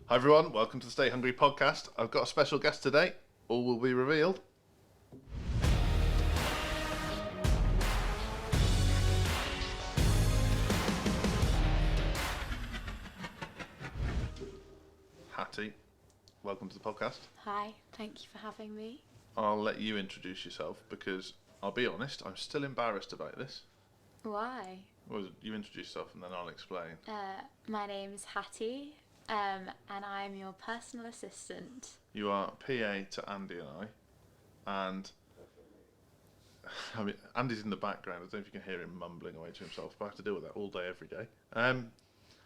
Hi everyone, welcome to the Stay Hungry podcast. I've got a special guest today. All will be revealed. Hattie, welcome to the podcast. Hi, thank you for having me. I'll let you introduce yourself because I'll be honest, I'm still embarrassed about this. Why? Well, you introduce yourself and then I'll explain. My name's Hattie, and I'm your personal assistant. You are PA to Andy and I mean, Andy's in the background. I don't know if you can hear him mumbling away to himself, but I have to deal with that all day, every day.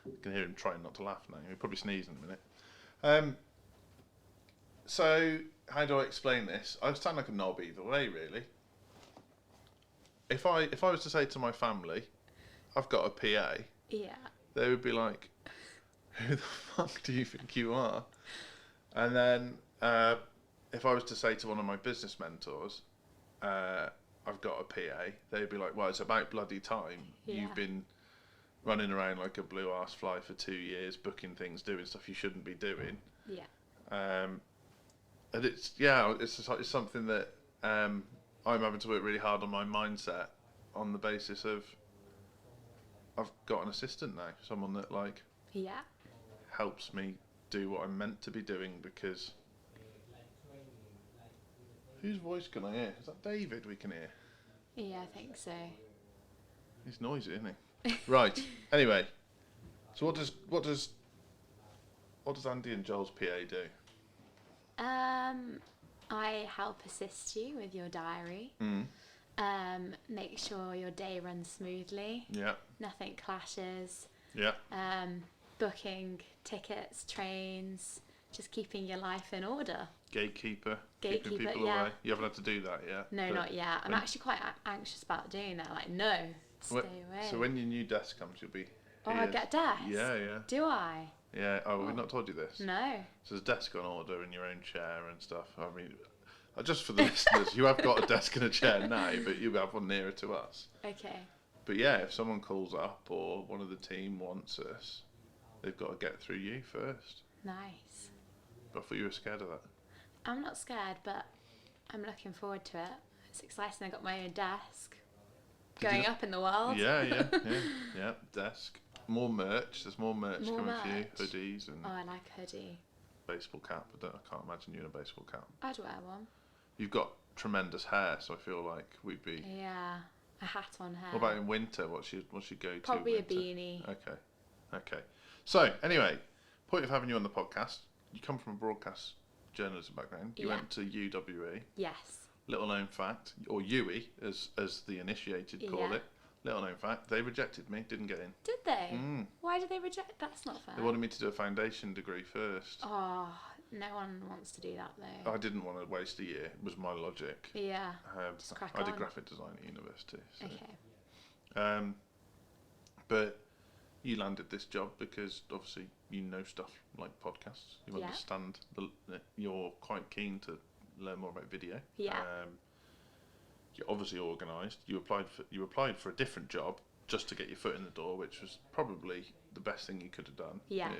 You can hear him trying not to laugh now. He'll probably sneeze in a minute. So, how do I explain this? I sound like a knob either way, really. If I was to say to my family, I've got a PA, Yeah. they would be like, who the fuck do you think you are? And then if I was to say to one of my business mentors, I've got a PA, they'd be like, well, it's about bloody time. Yeah. You've been running around like a blue arse fly for 2 years, booking things, doing stuff you shouldn't be doing. Yeah. And it's something that I'm having to work really hard on my mindset on the basis of I've got an assistant now, someone that like Yeah. helps me do what I'm meant to be doing, because whose voice can I hear? Is that David we can hear? Yeah, I think so. He's noisy, isn't he? Right. Anyway, so what does Andy and Joel's PA do? I help assist you with your diary. Make sure your day runs smoothly. Yeah. Nothing clashes. Yeah. Booking tickets, trains, just keeping your life in order. Gatekeeper, keeping people yeah. away. You haven't had to do that yet. No, but not yet. I'm actually quite anxious about doing that. Like, no, stay away. So when your new desk comes, you'll be. Oh, I get a desk? Yeah, yeah. Do I? Yeah. Oh, we've not told you this. No. So there's a desk on order and your own chair and stuff. I mean, just for the listeners, you have got a desk and a chair now, but you have one nearer to us. Okay. But yeah, if someone calls up or one of the team wants us, they've got to get through you first. Nice. But I thought you were scared of that. I'm not scared, but I'm looking forward to it. It's exciting. I got my own desk. Going up in the world. Yeah. Desk. More merch. There's more merch coming for you. Hoodies and. Oh, I like a hoodie. Baseball cap. I can't imagine you in a baseball cap. I'd wear one. You've got tremendous hair, so I feel like we'd be. Yeah, a hat on hair. What about in winter? What's your go-to? Probably winter? a beanie. Okay. So anyway, point of having you on the podcast. You come from a broadcast journalism background. You went to UWE. Yes. Little known fact, or UE as the initiated call it. Little known fact, they rejected me, didn't get in. Did they? Why did they reject? That's not fair. They wanted me to do a foundation degree first. Oh, no one wants to do that though. I didn't want to waste a year, was my logic. Yeah. Just crack on. I did graphic design at university. So. Okay. But you landed this job because obviously you know stuff like podcasts. You understand, you're quite keen to learn more about video. Yeah. You're obviously organised. You applied for a different job just to get your foot in the door, which was probably the best thing you could have done. Yeah.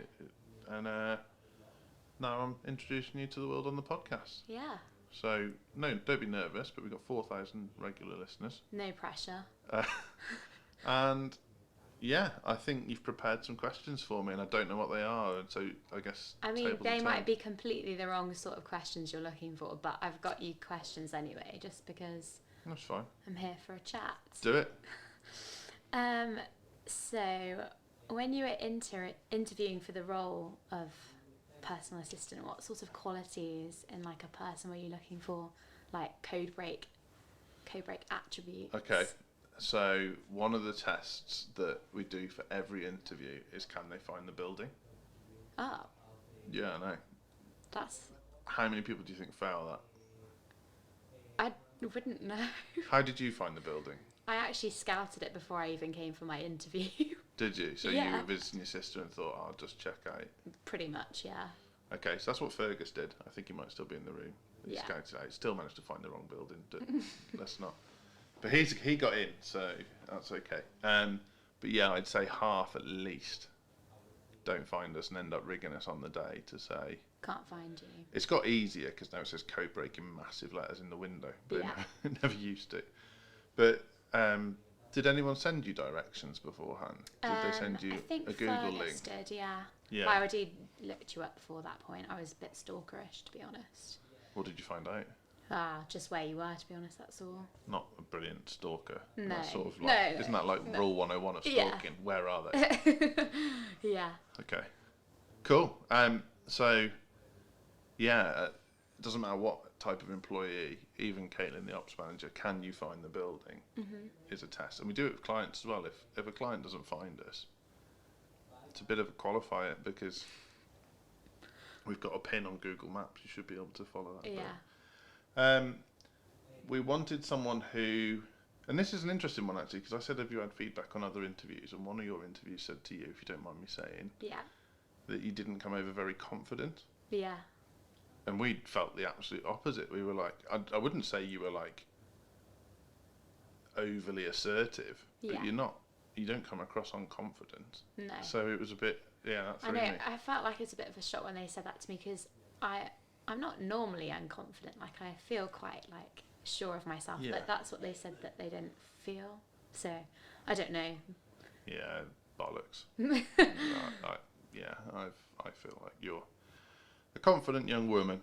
And now I'm introducing you to the world on the podcast. Yeah. So no, don't be nervous. But we've got 4,000 regular listeners. No pressure. And yeah, I think you've prepared some questions for me, and I don't know what they are. And so I guess. I mean, they might be completely the wrong sort of questions you're looking for, but I've got you questions anyway, just because. That's fine. I'm here for a chat. Do it. So, when you were interviewing for the role of personal assistant, what sort of qualities in like a person were you looking for, like Codebreak attributes? Okay. So one of the tests that we do for every interview is can they find the building? Oh. Yeah, I know. That's. How many people do you think fail that? I wouldn't know. How did you find the building? I actually scouted it before I even came for my interview. Did you? So you were visiting your sister and thought, I'll just check out. Pretty much, yeah. Okay, so that's what Fergus did. I think he might still be in the room. He scouted out. Still managed to find the wrong building. Let's not. But he got in, so that's okay. But yeah, I'd say half at least don't find us and end up rigging us on the day to say can't find you. It's got easier because now it says Codebreak in massive letters in the window, but it never used to. But did anyone send you directions beforehand? Did they send you a Google link? Did, yeah. Yeah. I already looked you up before that point. I was a bit stalkerish, to be honest. What did you find out? Just where you were, to be honest, that's all. Not a brilliant stalker. No. That's sort of like, isn't that like rule 101 of stalking? Yeah. Where are they? Yeah. Okay. Cool. So, yeah, it doesn't matter what type of employee, even Caitlin, the ops manager, can you find the building is a test. And we do it with clients as well. If a client doesn't find us, it's a bit of a qualifier because we've got a pin on Google Maps. You should be able to follow that. Yeah. We wanted someone who, and this is an interesting one actually, because I said, have you had feedback on other interviews? And one of your interviews said to you, if you don't mind me saying, that you didn't come over very confident. Yeah. And we felt the absolute opposite. We were like, I wouldn't say you were like overly assertive, but you're not. You don't come across unconfident. No. So it was a bit, that threw me. I felt like it was a bit of a shock when they said that to me because I'm not normally unconfident. Like I feel quite like sure of myself, but that's what they said that they didn't feel. So I don't know. Yeah, bollocks. I feel like you're a confident young woman.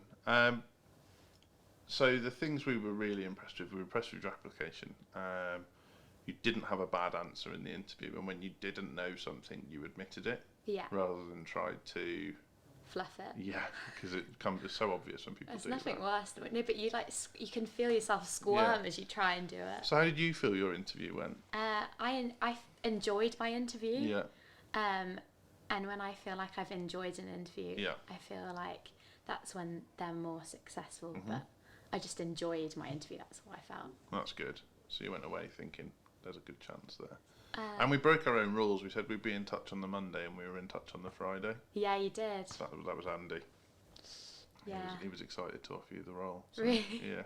So the things we were really impressed with, we were impressed with your application. You didn't have a bad answer in the interview, and when you didn't know something, you admitted it. Yeah. Rather than tried to fluff it. Yeah, because it's so obvious when people do that. There's nothing worse than but you can feel yourself squirm as you try and do it. So how did you feel your interview went? I enjoyed my interview. Yeah. And when I feel like I've enjoyed an interview, I feel like that's when they're more successful. But I just enjoyed my interview. That's what I felt. That's good. So you went away thinking there's a good chance there. And we broke our own rules. We said we'd be in touch on the Monday, and we were in touch on the Friday. Yeah, you did. That was Andy. Yeah. He was excited to offer you the role. So, really? Yeah.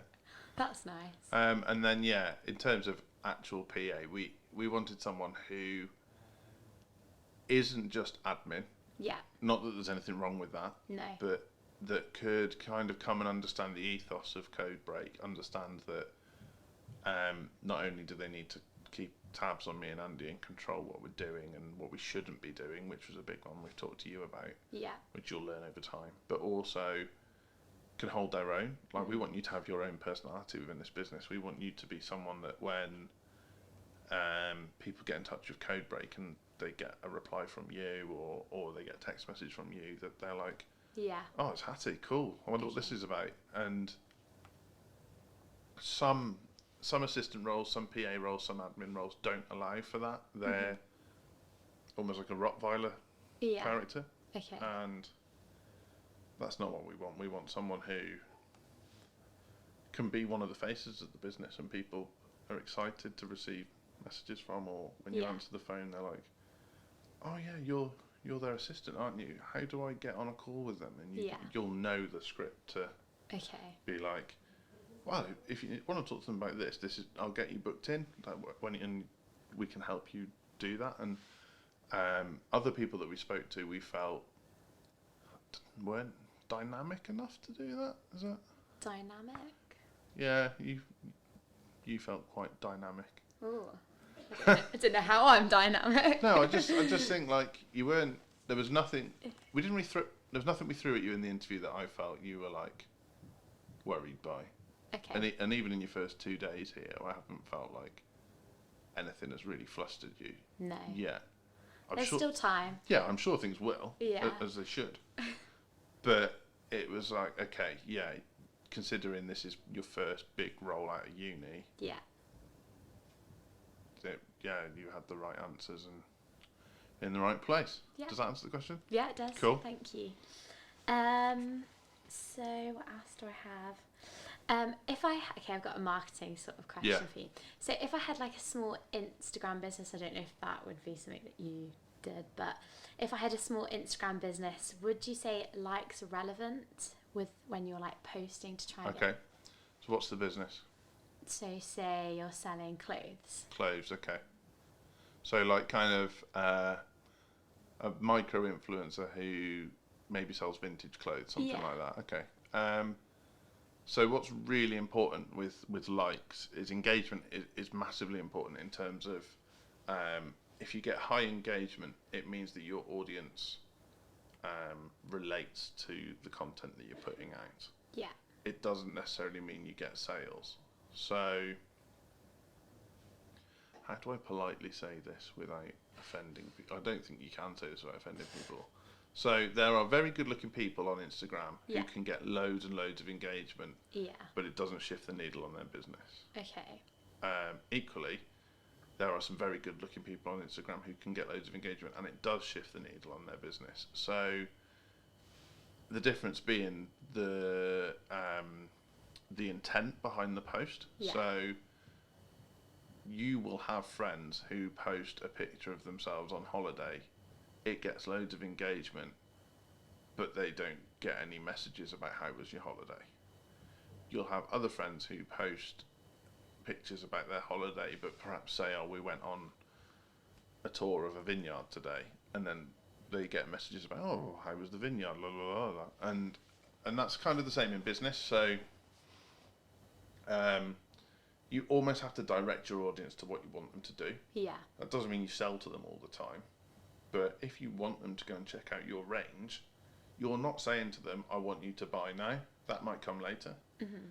That's nice. And then in terms of actual PA, we wanted someone who isn't just admin. Yeah. Not that there's anything wrong with that. No. But that could kind of come and understand the ethos of Codebreak, understand that not only do they need to keep tabs on me and Andy and control what we're doing and what we shouldn't be doing, which was a big one we've talked to you about, which you'll learn over time, but also can hold their own. Like we want you to have your own personality within this business. We want you to be someone that when people get in touch with Codebreak and they get a reply from you or they get a text message from you, that they're like, oh, it's Hattie, cool, I wonder what this is about. And some assistant roles, some PA roles, some admin roles don't allow for that. They're almost like a Rottweiler character. Okay. And that's not what we want. We want someone who can be one of the faces of the business and people are excited to receive messages from, or when you answer the phone, they're like, oh yeah, you're their assistant, aren't you? How do I get on a call with them? And you'll know the script to be like, well, if you want to talk to them about this is, I'll get you booked in. And we can help you do that. And other people that we spoke to, we felt weren't dynamic enough to do that. Is that dynamic? Yeah, you felt quite dynamic. Oh, I don't know how I'm dynamic. No, I just think like you weren't. There was nothing. We didn't really there was nothing we threw at you in the interview that I felt you were like worried by. Okay. And even in your first 2 days here, I haven't felt like anything has really flustered you. No. Yeah. There's still time. Yeah, I'm sure things will. Yeah. As they should. But it was like, okay, considering this is your first big role out of uni. Yeah. You had the right answers and in the right place. Yeah. Does that answer the question? Yeah, it does. Cool. Thank you. So what else do I have? I've got a marketing sort of question for you. So if I had like a small Instagram business, I don't know if that would be something that you did, but if I had a small Instagram business, would you say likes relevant with when you're like posting to try and get... So what's the business? So say you're selling clothes. Clothes, okay. So like kind of a a micro influencer who maybe sells vintage clothes, something Yeah. like that. Okay. So what's really important with likes is engagement is massively important in terms of if you get high engagement, it means that your audience relates to the content that you're putting out. Yeah. It doesn't necessarily mean you get sales. So how do I politely say this without offending people? I don't think you can say this without offending people. So there are very good looking people on Instagram Yeah. who can get loads and loads of engagement, Yeah. but it doesn't shift the needle on their business. Okay. Equally, there are some very good looking people on Instagram who can get loads of engagement and it does shift the needle on their business. So the difference being the intent behind the post. Yeah. So you will have friends who post a picture of themselves on holiday. It gets loads of engagement, but they don't get any messages about how was your holiday. You'll have other friends who post pictures about their holiday, but perhaps say, oh, we went on a tour of a vineyard today, and then they get messages about, oh, how was the vineyard, blah, blah, blah, blah. And that's kind of the same in business. So you almost have to direct your audience to what you want them to do. Yeah. That doesn't mean you sell to them all the time, but if you want them to go and check out your range, you're not saying to them, I want you to buy now. That might come later. Mm-hmm.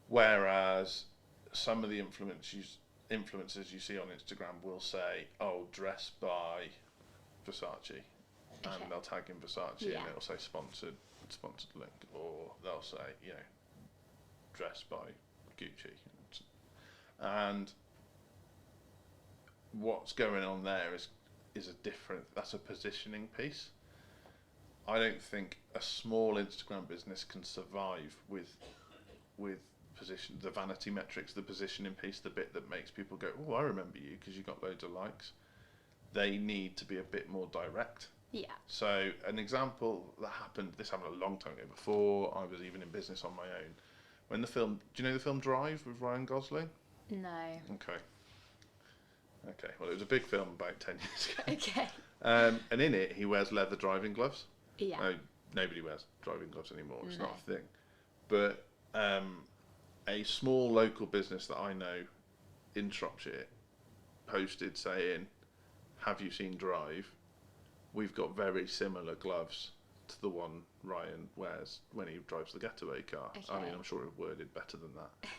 Whereas some of the influencers you see on Instagram will say, oh, dress by Versace. Okay. And they'll tag in Versace Yeah. and it'll say sponsored link. Or they'll say, dress by Gucci. And what's going on there is that's a positioning piece. I don't think a small Instagram business can survive with position, the vanity metrics, the positioning piece, the bit that makes people go, oh, I remember you because you got loads of likes. They need to be a bit more direct. Yeah. So an example this happened a long time ago, before I was even in business on my own. When do you know the film Drive with Ryan Gosling? No. Okay, well, it was a big film about 10 years ago. Okay. And in it, he wears leather driving gloves. Yeah. No, nobody wears driving gloves anymore. It's No. not a thing. But a small local business that I know in Shropshire posted saying, have you seen Drive? We've got very similar gloves to the one Ryan wears when he drives the getaway car. Okay. I mean, I'm sure it worded better than that.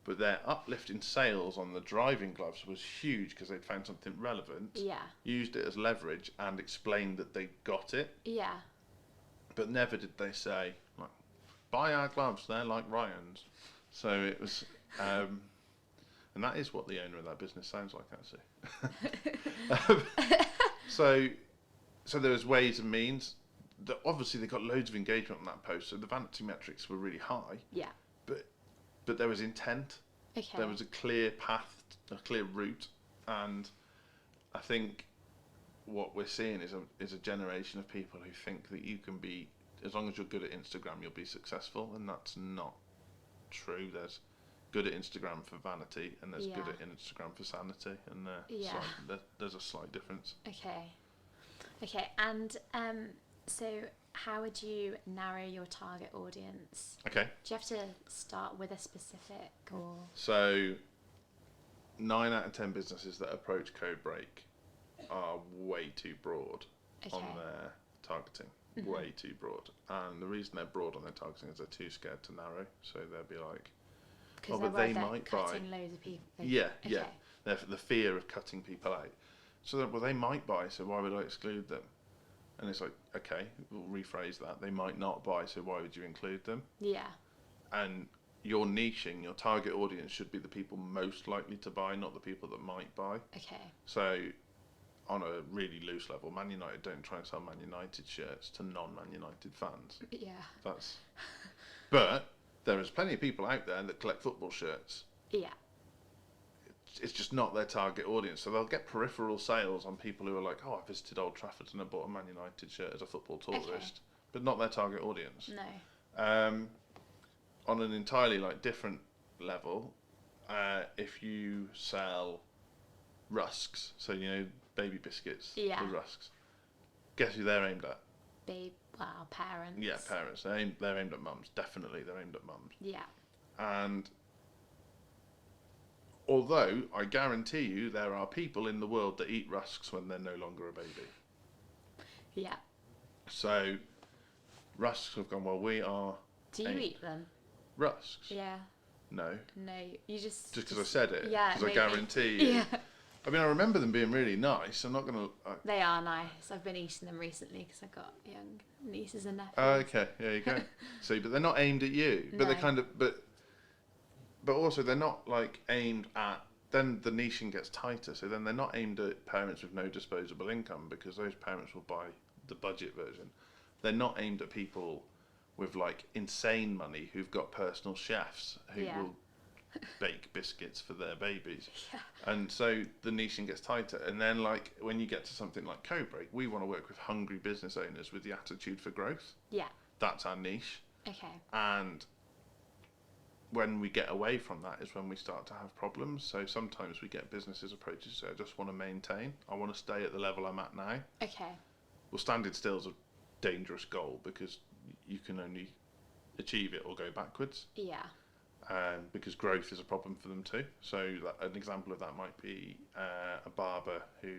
But their uplift in sales on the driving gloves was huge because they'd found something relevant, Yeah. used it as leverage, and explained that they got it. Yeah. But never did they say, like, buy our gloves, they're like Ryan's. So it was, and that is what the owner of that business sounds like, actually. So there was ways and means. Obviously, they got loads of engagement on that post, so the vanity metrics were really high. Yeah. But there was intent. Okay. There was a clear path, a clear route, and I think what we're seeing is a generation of people who think that you can be, as long as you're good at Instagram, you'll be successful, and that's not true. There's good at Instagram for vanity, and there's good at Instagram for sanity, and there's a slight difference. Okay, and so how would you narrow your target audience? Okay. Do you have to start with a specific or? So 9 out of 10 businesses that approach Codebreak are way too broad on their targeting. Mm-hmm. Way too broad. And the reason they're broad on their targeting is they're too scared to narrow. So they'll be like, Because but they might cutting buy. loads of people. Yeah. The fear of cutting people out. So they might buy, so why would I exclude them? And it's like, okay, we'll rephrase that. They might not buy, so why would you include them? Yeah. And your niching, your target audience should be the people most likely to buy, not the people that might buy. Okay. So on a really loose level, Man United don't try and sell Man United shirts to non-Man United fans. Yeah. But there is plenty of people out there that collect football shirts. Yeah. It's just not their target audience. So they'll get peripheral sales on people who are like, oh, I visited Old Trafford and I bought a Man United shirt as a football tourist, but not their target audience. No. On an entirely different level, if you sell rusks, so baby biscuits, Yeah. the rusks, Guess who they're aimed at? Parents. Yeah, parents. They're aimed at mums. Definitely, they're aimed at mums. Yeah. And although I guarantee you there are people in the world that eat rusks when they're no longer a baby. Yeah. So rusks have gone, well, we are... Do you eat them? Rusks? Yeah. No. No, you just... Just because I said it? Yeah. Because I guarantee you. Yeah. I mean, I remember them being really nice. I'm not going to... They are nice. I've been eating them recently because I've got young nieces and nephews. Oh, okay. There you go. See, but they're not aimed at you. But they're kind of... But also, they're not, like, aimed at... Then the niching gets tighter. So then they're not aimed at parents with no disposable income because those parents will buy the budget version. They're not aimed at people with, like, insane money who've got personal chefs who will bake biscuits for their babies. Yeah. And so the niching gets tighter. And then, like, when you get to something like Codebreak, we want to work with hungry business owners with the attitude for growth. Yeah. That's our niche. Okay. And when we get away from that is when we start to have problems. So sometimes we get businesses approaches say, I just want to maintain. I want to stay at the level I'm at now. Okay. Well, standing still is a dangerous goal because you can only achieve it or go backwards. Yeah. Because growth is a problem for them too. So an example of that might be a barber who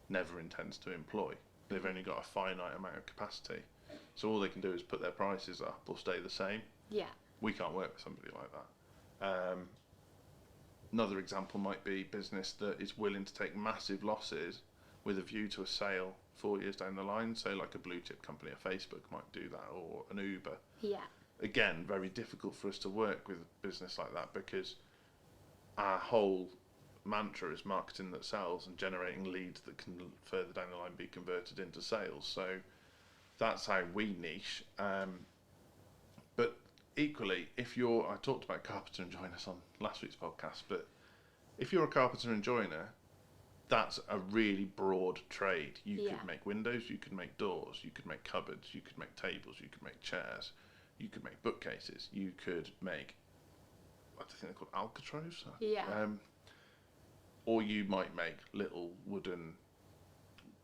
never intends to employ. They've only got a finite amount of capacity. So all they can do is put their prices up or stay the same. Yeah. We can't work with somebody like that. Another example might be business that is willing to take massive losses with a view to a sale 4 years down the line. So like a blue chip company, a Facebook might do that, or an Uber. Yeah. Again, very difficult for us to work with a business like that because our whole mantra is marketing that sells and generating leads that can further down the line be converted into sales. So that's how we niche. But equally, if you're, I talked about carpenter and joiners on last week's podcast, but if you're a carpenter and joiner, that's a really broad trade. You could make windows, you could make doors, you could make cupboards, you could make tables, you could make chairs, you could make bookcases, you could make, I think they're called alcotroves. Yeah. Or you might make little wooden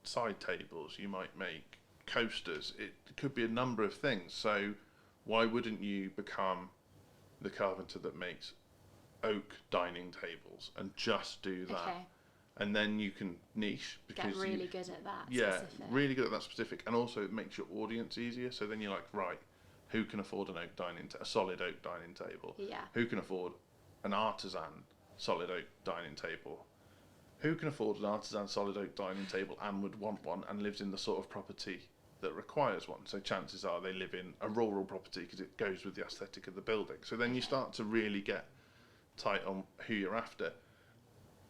side tables, you might make coasters. It could be a number of things. So why wouldn't you become the carpenter that makes oak dining tables and just do that? Okay. And then you can niche because get really good at that. Yeah, specific. really good at that specific, and also it makes your audience easier. So then you're like, right, who can afford an oak a solid oak dining table? Yeah. Who can afford an artisan solid oak dining table? Who can afford an artisan solid oak dining table and would want one and lives in the sort of property that requires one? So chances are they live in a rural property because it goes with the aesthetic of the building. So then you start to really get tight on who you're after.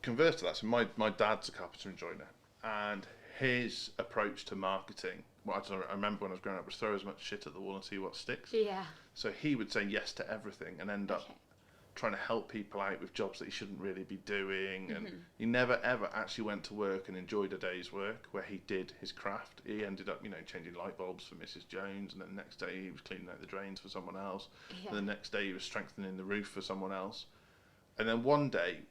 Converse to that, so my dad's a carpenter and joiner, and his approach to marketing, well, I remember when I was growing up, was throw as much shit at the wall and see what sticks. Yeah. So he would say yes to everything and end up trying to help people out with jobs that he shouldn't really be doing, and he never ever actually went to work and enjoyed a day's work where he did his craft. He ended up, changing light bulbs for Mrs. Jones, and then the next day he was cleaning out the drains for someone else, and the next day he was strengthening the roof for someone else. And then one day,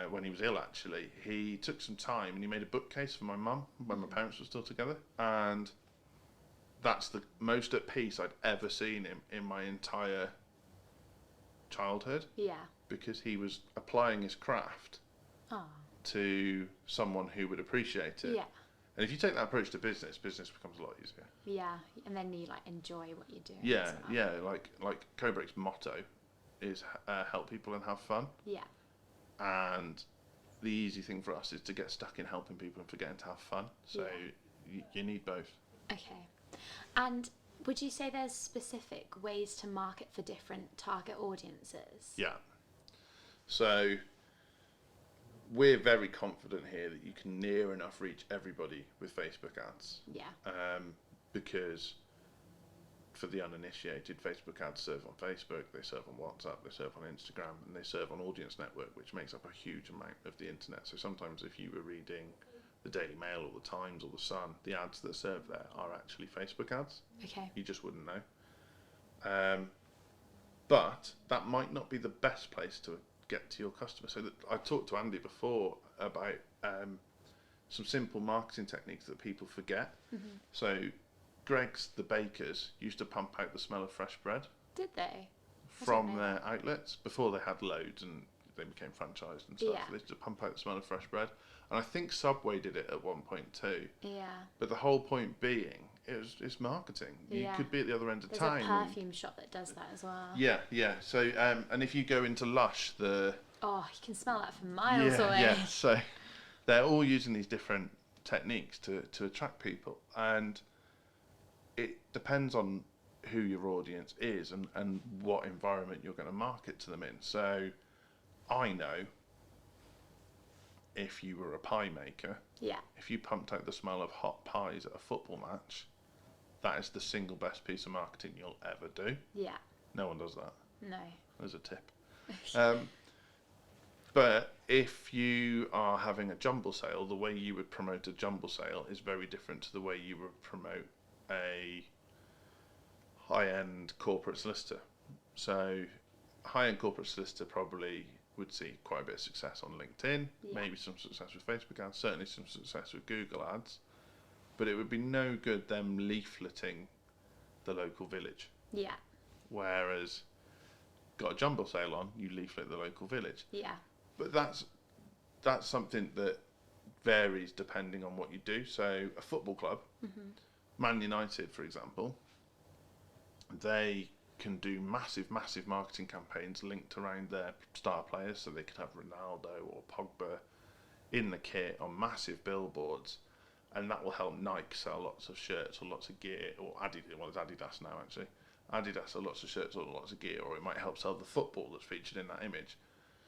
when he was ill actually, he took some time and he made a bookcase for my mum when my parents were still together, and that's the most at peace I'd ever seen him in my entire childhood. Yeah. Because he was applying his craft to someone who would appreciate it. Yeah. And if you take that approach to business becomes a lot easier. Yeah, and then you enjoy what you're doing. Yeah, yeah. Like Codebreak's motto is help people and have fun. Yeah. And the easy thing for us is to get stuck in helping people and forgetting to have fun. So you need both. Okay. And would you say there's specific ways to market for different target audiences? Yeah. So we're very confident here that you can near enough reach everybody with Facebook ads. Yeah. Because for the uninitiated, Facebook ads serve on Facebook, they serve on WhatsApp, they serve on Instagram, and they serve on Audience Network, which makes up a huge amount of the internet. So sometimes if you were reading the Daily Mail or the Times or the Sun, the ads that serve there are actually Facebook ads. Okay. You just wouldn't know. But that might not be the best place to get to your customer. So that I talked to Andy before about some simple marketing techniques that people forget. Mm-hmm. So Greg's, the bakers, used to pump out the smell of fresh bread Did they? from their outlets before they had loads and they became franchised and stuff. Yeah. They used to pump out the smell of fresh bread. And I think Subway did it at one point too. Yeah. But the whole point being, it's marketing. You could be at the other end of There's town. There's a perfume shop that does that as well. Yeah, yeah. So, and if you go into Lush, you can smell that from miles away. Yeah, so they're all using these different techniques to attract people. And it depends on who your audience is and what environment you're going to market to them in. So I know if you were a pie maker, if you pumped out the smell of hot pies at a football match, that is the single best piece of marketing you'll ever do. Yeah. No one does that. No. There's a tip. But if you are having a jumble sale, the way you would promote a jumble sale is very different to the way you would promote a high-end corporate solicitor. So high-end corporate solicitor probably would see quite a bit of success on LinkedIn, maybe some success with Facebook ads, certainly some success with Google ads, but it would be no good them leafleting the local village. Yeah. Whereas, got a jumble sale on, you leaflet the local village. Yeah. But that's something that varies depending on what you do. So a football club, Man United, for example, they can do massive marketing campaigns linked around their star players, so they could have Ronaldo or Pogba in the kit on massive billboards, and that will help Nike sell lots of shirts or lots of gear, or Adidas, well, it's Adidas now actually. Adidas sell lots of shirts or lots of gear, or it might help sell the football that's featured in that image.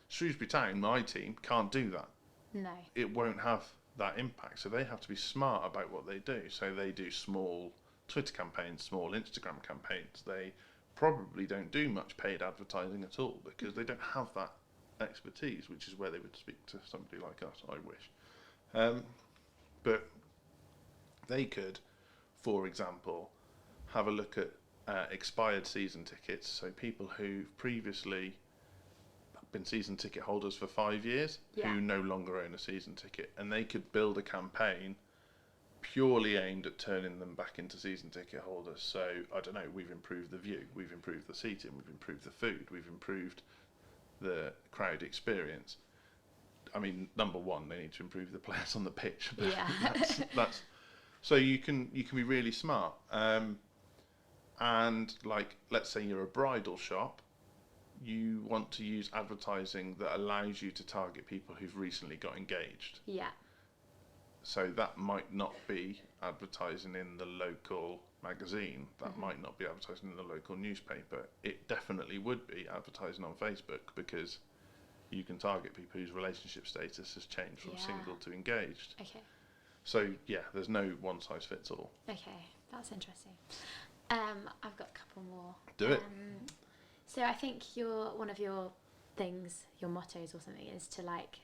Shrewsbury Town, my team, can't do that. No. It won't have that impact, so they have to be smart about what they do. So they do small Twitter campaigns, small Instagram campaigns. They probably don't do much paid advertising at all because they don't have that expertise, which is where they would speak to somebody like us, I wish. But they could, for example, have a look at expired season tickets, so people who've previously been season ticket holders for 5 years who no longer own a season ticket, and they could build a campaign purely aimed at turning them back into season ticket holders. So I don't know, we've improved the view, we've improved the seating, we've improved the food, we've improved the crowd experience. I mean, number one, they need to improve the players on the pitch. That's so you can be really smart. And like, let's say you're a bridal shop, you want to use advertising that allows you to target people who've recently got engaged. Yeah. So that might not be advertising in the local magazine. That might not be advertising in the local newspaper. It definitely would be advertising on Facebook, because you can target people whose relationship status has changed from single to engaged. Okay. So yeah, there's no one size fits all. Okay, that's interesting. I've got a couple more. Do it. So I think one of your things, your mottos or something, is to like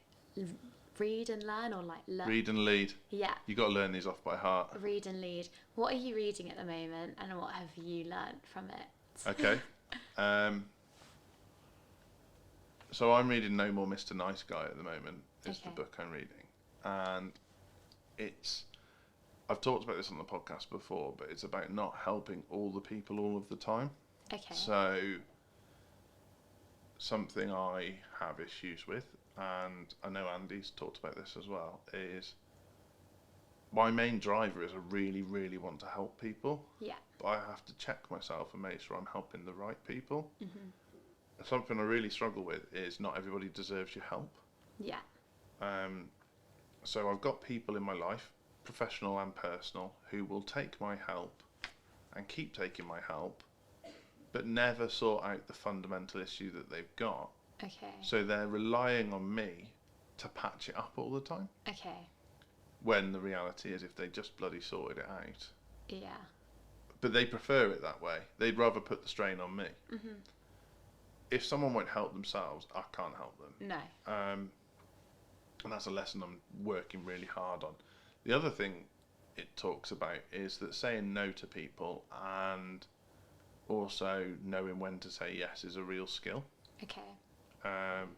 read and learn, or like learn. Read and lead. Yeah. You got to learn these off by heart. Read and lead. What are you reading at the moment, and what have you learned from it? Okay. So I'm reading No More Mr. Nice Guy at the moment. Is the book I'm reading, and I've talked about this on the podcast before, but it's about not helping all the people all of the time. Okay. So something I have issues with, and I know Andy's talked about this as well, is my main driver is I really, really want to help people. Yeah. But I have to check myself and make sure I'm helping the right people. Something I really struggle with is not everybody deserves your help. Yeah. So I've got people in my life, professional and personal, who will take my help and keep taking my help, but never sort out the fundamental issue that they've got. Okay. So they're relying on me to patch it up all the time. Okay. When the reality is, if they just bloody sorted it out. Yeah. But they prefer it that way. They'd rather put the strain on me. If someone won't help themselves, I can't help them. No. And that's a lesson I'm working really hard on. The other thing it talks about is that saying no to people and also knowing when to say yes is a real skill. Okay. And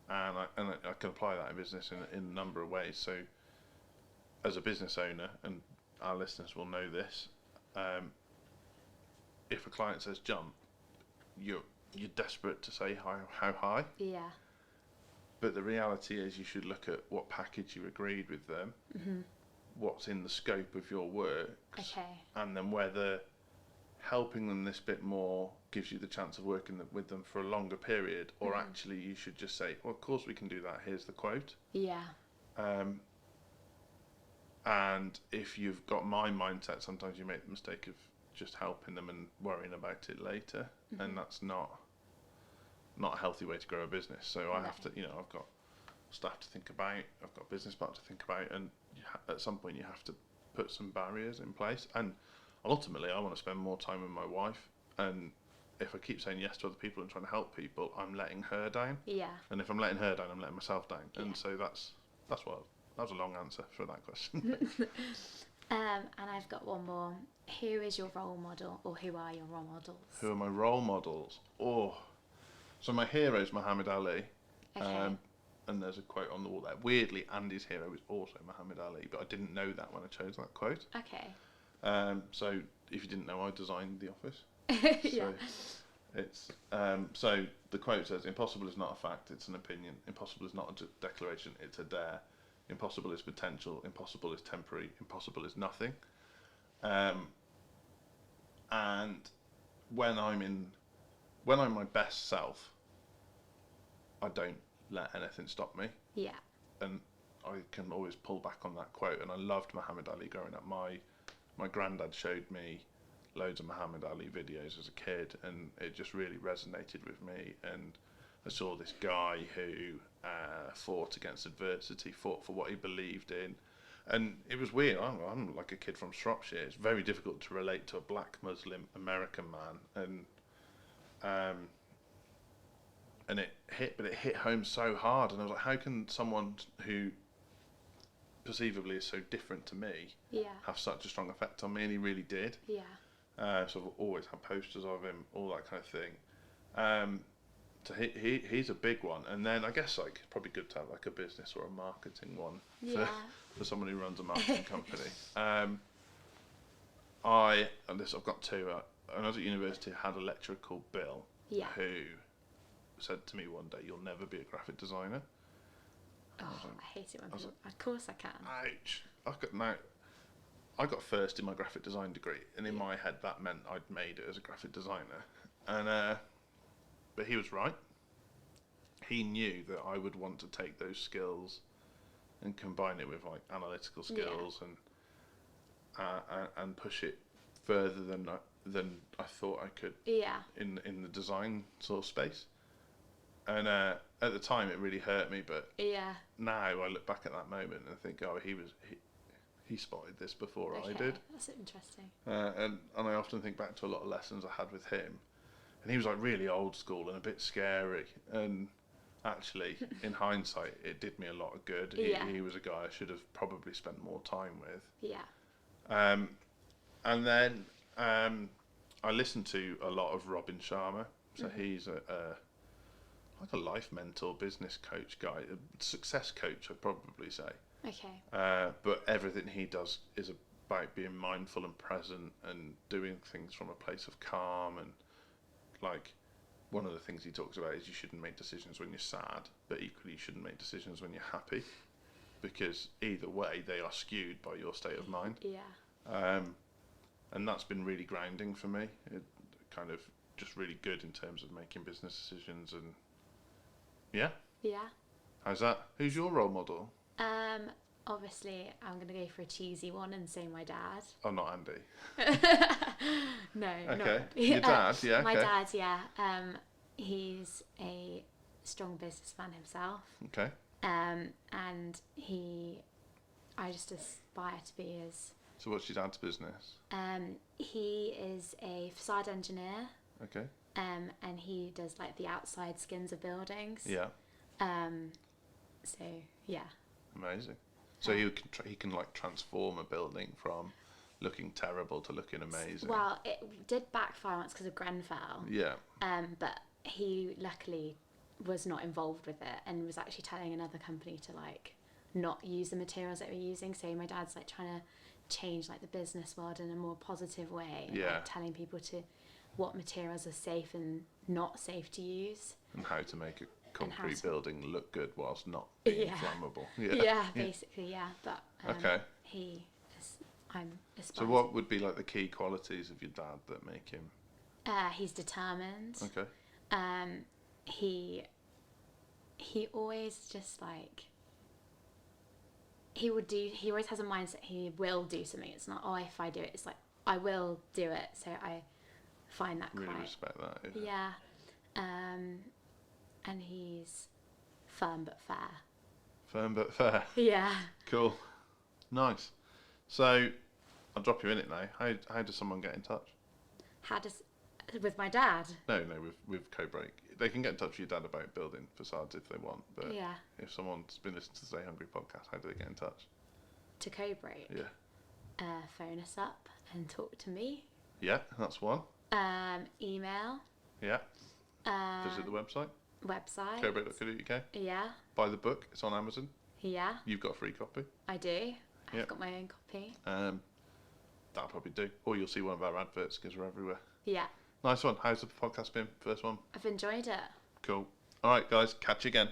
I can apply that in business in a number of ways. So as a business owner, and our listeners will know this, if a client says jump, you're desperate to say how high. Yeah. But the reality is you should look at what package you agreed with them, what's in the scope of your work, and then whether helping them this bit more gives you the chance of working with them for a longer period, or actually you should just say, well, of course we can do that, here's the quote. Yeah. And if you've got my mindset, sometimes you make the mistake of just helping them and worrying about it later, and that's not a healthy way to grow a business. So I have to, I've got staff to think about, I've got business partners to think about, and at some point you have to put some barriers in place. And ultimately, I want to spend more time with my wife, and if I keep saying yes to other people and trying to help people, I'm letting her down. Yeah. And if I'm letting her down, I'm letting myself down. And so that was a long answer for that question. And I've got one more. Who is your role model, or who are your role models? Who are my role models? So my hero is Muhammad Ali. Okay. And there's a quote on the wall there. Weirdly, Andy's hero is also Muhammad Ali, but I didn't know that when I chose that quote. Okay. So if you didn't know, I designed The Office. Yeah. So it's so the quote says, "Impossible is not a fact; it's an opinion. Impossible is not a declaration; it's a dare. Impossible is potential. Impossible is temporary. Impossible is nothing." And when I'm my best self, I don't let anything stop me. Yeah. And I can always pull back on that quote. And I loved Muhammad Ali growing up. My granddad showed me loads of Muhammad Ali videos as a kid, and it just really resonated with me. And I saw this guy who fought against adversity, fought for what he believed in. And it was weird. I'm like a kid from Shropshire. It's very difficult to relate to a black Muslim American man. And it hit home so hard. And I was like, how can someone who perceivably is so different to me have such a strong effect on me? And he really did. Yeah. So I've always had posters of him, all that kind of thing. So he's a big one. And then I guess like it's probably good to have like a business or a marketing one for someone who runs a marketing company. I've got two. When I was at university, I had a lecturer called Bill who said to me one day, "You'll never be a graphic designer." Oh, I hate it when people... Of course I can. Ouch. I got first in my graphic design degree, and in my head that meant I'd made it as a graphic designer. And but he was right. He knew that I would want to take those skills and combine it with like analytical skills and push it further than I thought I could. Yeah. In the design sort of space. And at the time it really hurt me, but now I look back at that moment and think, oh, he spotted this before I did. That's interesting. And I often think back to a lot of lessons I had with him, and he was like really old school and a bit scary. And actually, in hindsight, it did me a lot of good. He was a guy I should have probably spent more time with. Yeah. And then I listened to a lot of Robin Sharma. So he's like a life mentor, business coach guy, a success coach, I'd probably say. Okay. But everything he does is about being mindful and present and doing things from a place of calm. And like one of the things he talks about is you shouldn't make decisions when you're sad, but equally you shouldn't make decisions when you're happy, because either way they are skewed by your state of mind. Yeah. And that's been really grounding for me. It kind of just really good in terms of making business decisions. And yeah. How's that? Who's your role model? Obviously, I'm going to go for a cheesy one and say my dad. Oh, not Andy. No. Okay. Your dad, yeah. My dad, yeah. He's a strong businessman himself. Okay. And I just aspire to be as. So what's your dad's business? He is a facade engineer. Okay. And he does like the outside skins of buildings. Yeah. So yeah. Amazing. So he can like transform a building from looking terrible to looking amazing. Well, it did backfire once because of Grenfell. Yeah. But he luckily was not involved with it and was actually telling another company to like not use the materials that we're using. So my dad's like trying to change like the business world in a more positive way, and like telling people to what materials are safe and not safe to use, and how to make a concrete building look good whilst not being flammable. Basically. But okay, I'm so what would be like the key qualities of your dad that make him he's determined. Okay. He always just like he always has a mindset he will do something. It's not, oh, if I do it, it's like I will do it. So I find that really quite respect that. And he's firm but fair. Firm but fair. Yeah. Cool. Nice. So I'll drop you in it now. How does someone get in touch? With my dad? No, with Codebreak. They can get in touch with your dad about building facades if they want, but if someone's been listening to the Stay Hungry podcast, how do they get in touch? To Codebreak? Yeah. Phone us up and talk to me. Yeah, that's one. Email. Yeah. Visit the website. Codebreak.co.uk. Yeah. Buy the book. It's on Amazon. Yeah. You've got a free copy. I do. I've got my own copy. That'll probably do. Or you'll see one of our adverts because we're everywhere. Yeah. Nice one. How's the podcast been? First one? I've enjoyed it. Cool. All right, guys. Catch you again.